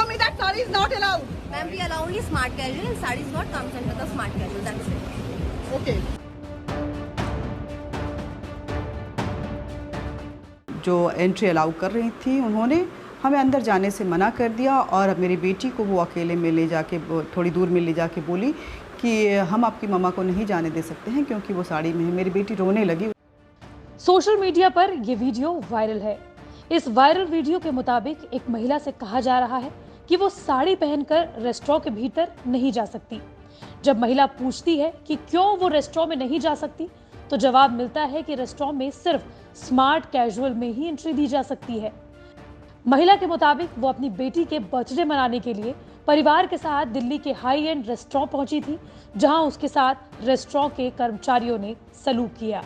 told me that sari is not allowed. Ma'am, we allow only smart casual and sari is not comes under the smart casual. That's it. Okay. जो entry allow कर रही थी उन्होंने हमें अंदर जाने से मना कर दिया और अब मेरी बेटी को वो अकेले में ले जाके थोड़ी दूर में ले जाके बोली कि हम आपकी मम्मा को नहीं जाने दे सकते हैं क्योंकि वो साड़ी में है। मेरी बेटी रोने लगी। सोशल मीडिया पर ये वीडियो वायरल है। इस वायरल वीडियो के मुताबिक एक महिला से कहा जा रहा है कि वो साड़ी पहनकर रेस्टोरेंट के भीतर नहीं जा सकती। जब महिला पूछती है कि क्यों वो रेस्टोरेंट में नहीं जा सकती तो जवाब मिलता है कि रेस्टोरेंट में सिर्फ स्मार्ट कैजुअल में ही एंट्री दी जा सकती है। महिला के मुताबिक वो अपनी बेटी के बर्थडे मनाने के लिए परिवार के साथ दिल्ली के हाई एंड रेस्टोरेंट पहुंची थी, जहां उसके साथ रेस्टोरेंट के कर्मचारियों ने सलूक किया।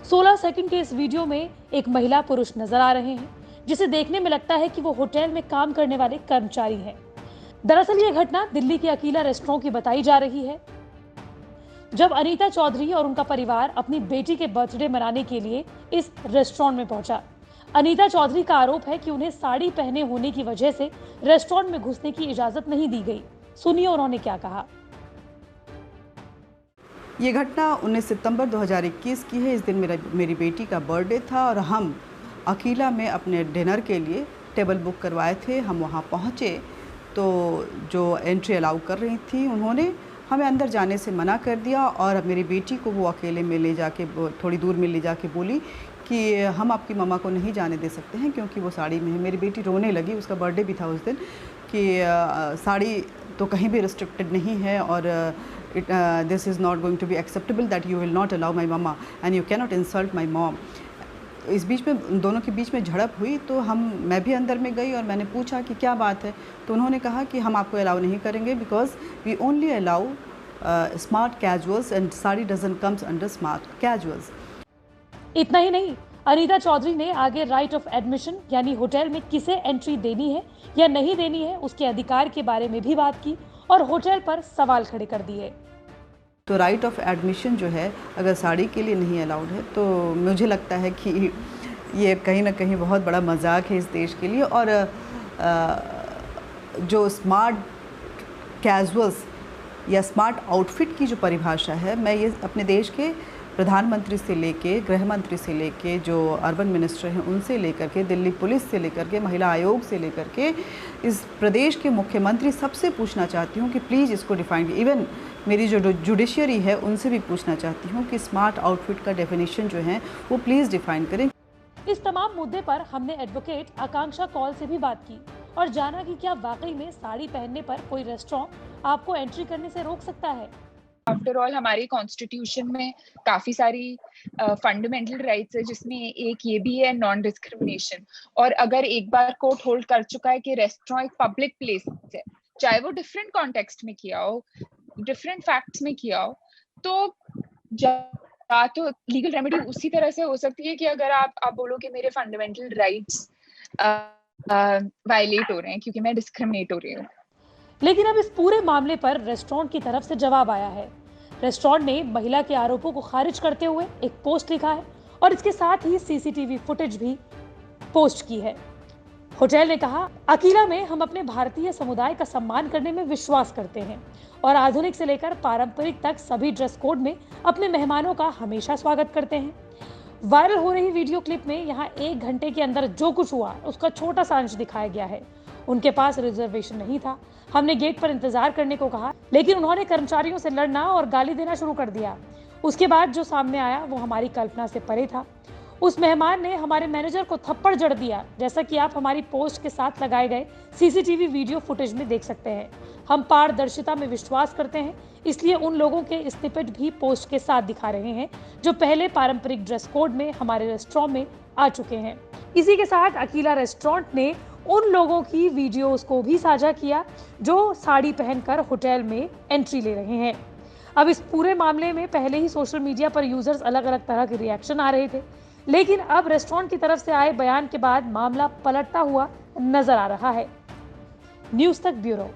16 सेकंड के इस वीडियो में एक महिला पुरुष नजर आ रहे हैं, जिसे देखने में लगता है कि वो होटल में काम करने वाले कर्मचारी हैं। दरअसल ये घटना दिल्ली के अकीला रेस्टोरेंट की बताई जा रही है, जब अनीता चौधरी और उनका परिवार अपनी बेटी के बर्थडे मनाने के लिए इस रेस्टोरेंट में पहुंचा। अनीता चौधरी का आरोप है कि उन्हें साड़ी पहने होने की वजह से रेस्टोरेंट में घुसने की इजाजत नहीं दी गई। सुनिए उन्होंने क्या कहा। ये घटना 19 सितंबर 2021 की है। इस दिन मेरी बेटी का बर्थडे था और हम अकीला में अपने डिनर के लिए टेबल बुक करवाए थे। हम वहाँ पहुँचे तो जो एंट्री अलाउ कर रही थी उन्होंने हमें अंदर जाने से मना कर दिया और अब मेरी बेटी को वो अकेले में ले जाके थोड़ी दूर में ले जाके बोली कि हम आपकी मम्मा को नहीं जाने दे सकते हैं क्योंकि वो साड़ी में है। मेरी बेटी रोने लगी। उसका बर्थडे भी था उस दिन कि साड़ी तो कहीं भी रिस्ट्रिक्टेड नहीं है और this is not going to be acceptable that you will not allow my mamma and you can not insult my mom. इस बीच में दोनों के बीच में झड़प हुई तो मैं भी अंदर में गई और मैंने पूछा कि क्या बात है, तो उन्होंने कहा कि हम आपको अलाउ नहीं करेंगे because we only allow smart casuals and sari doesn't comes under smart casuals. इतना ही नहीं, अनीता चौधरी ने आगे राइट ऑफ एडमिशन यानी होटल में किसे एंट्री देनी है या नहीं देनी है उसके अधिकार के बारे में भी बात की और होटल पर सवाल खड़े कर दिए। तो राइट ऑफ एडमिशन जो है अगर साड़ी के लिए नहीं अलाउड है तो मुझे लगता है कि ये कहीं ना कहीं बहुत बड़ा मजाक है इस देश के लिए। और जो स्मार्ट कैजुअल्स या स्मार्ट आउटफिट की जो परिभाषा है, मैं ये अपने देश के प्रधानमंत्री से लेके गृह मंत्री से लेके जो अर्बन मिनिस्टर हैं उनसे लेकर के दिल्ली पुलिस से लेकर के महिला आयोग से लेकर के इस प्रदेश के मुख्यमंत्री सबसे पूछना चाहती हूँ कि प्लीज़ इसको डिफाइन। इवन मेरी जो जुडिशियरी है उनसे भी पूछना चाहती हूँ कि स्मार्ट आउटफिट का डेफिनेशन जो है वो प्लीज़ डिफाइन करें। इस तमाम मुद्दे पर हमने एडवोकेट आकांक्षा कौल से भी बात की और जाना कि क्या वाकई में साड़ी पहनने पर कोई रेस्टोरेंट आपको एंट्री करने से रोक सकता है। आफ्टर ऑल हमारे कॉन्स्टिट्यूशन में काफी सारी फंडामेंटल राइट्स है, जिसमें एक ये भी है नॉन डिस्क्रिमिनेशन। और अगर एक बार कोर्ट होल्ड कर चुका है कि रेस्टोरेंट एक पब्लिक प्लेस है, चाहे वो डिफरेंट कॉन्टेक्स्ट में किया हो, डिफरेंट फैक्ट्स में किया हो, तो या तो लीगल रेमेडी उसी तरह से हो सकती है कि अगर आप बोलो कि मेरे फंडामेंटल राइट्स वायलेट हो रहे हैं क्योंकि मैं डिस्क्रिमिनेट हो रही हूँ। लेकिन अब इस पूरे मामले पर रेस्टोरेंट की तरफ से जवाब आया है। रेस्टोरेंट ने महिला के आरोपों को खारिज करते हुए एक पोस्ट लिखा है और इसके साथ ही सीसीटीवी फुटेज भी पोस्ट की है। होटल ने कहा, अकीला में हम अपने भारतीय समुदाय का सम्मान करने में विश्वास करते हैं और आधुनिक से लेकर पारंपरिक तक सभी ड्रेस कोड में अपने मेहमानों का हमेशा स्वागत करते हैं। वायरल हो रही वीडियो क्लिप में यहाँ 1 घंटे के अंदर जो कुछ हुआ उसका छोटा सा अंश दिखाया गया है। उनके पास रिजर्वेशन नहीं था। हमने गेट पर इंतजार करने को कहा, लेकिन उन्होंने कर्मचारियों से लड़ना और गाली देना शुरू कर दिया। उसके बाद जो सामने आया वो हमारी कल्पना से परे था। उस मेहमान ने हमारे मैनेजर को थप्पड़ जड़ दिया, जैसा कि आप हमारी पोस्ट के साथ लगाए गए सीसीटीवी वीडियो फुटेज में देख सकते हैं। हम पारदर्शिता में विश्वास करते हैं, इसलिए उन लोगों के स्निपेट भी पोस्ट के साथ दिखा रहे हैं जो पहले पारंपरिक ड्रेस कोड में हमारे रेस्टोरेंट में आ चुके हैं। इसी के साथ अकीला रेस्टोरेंट ने उन लोगों की वीडियोस को भी साझा किया जो साड़ी पहनकर होटल में एंट्री ले रहे हैं। अब इस पूरे मामले में पहले ही सोशल मीडिया पर यूजर्स अलग अलग तरह के रिएक्शन आ रहे थे, लेकिन अब रेस्टोरेंट की तरफ से आए बयान के बाद मामला पलटता हुआ नजर आ रहा है। न्यूज़ तक ब्यूरो।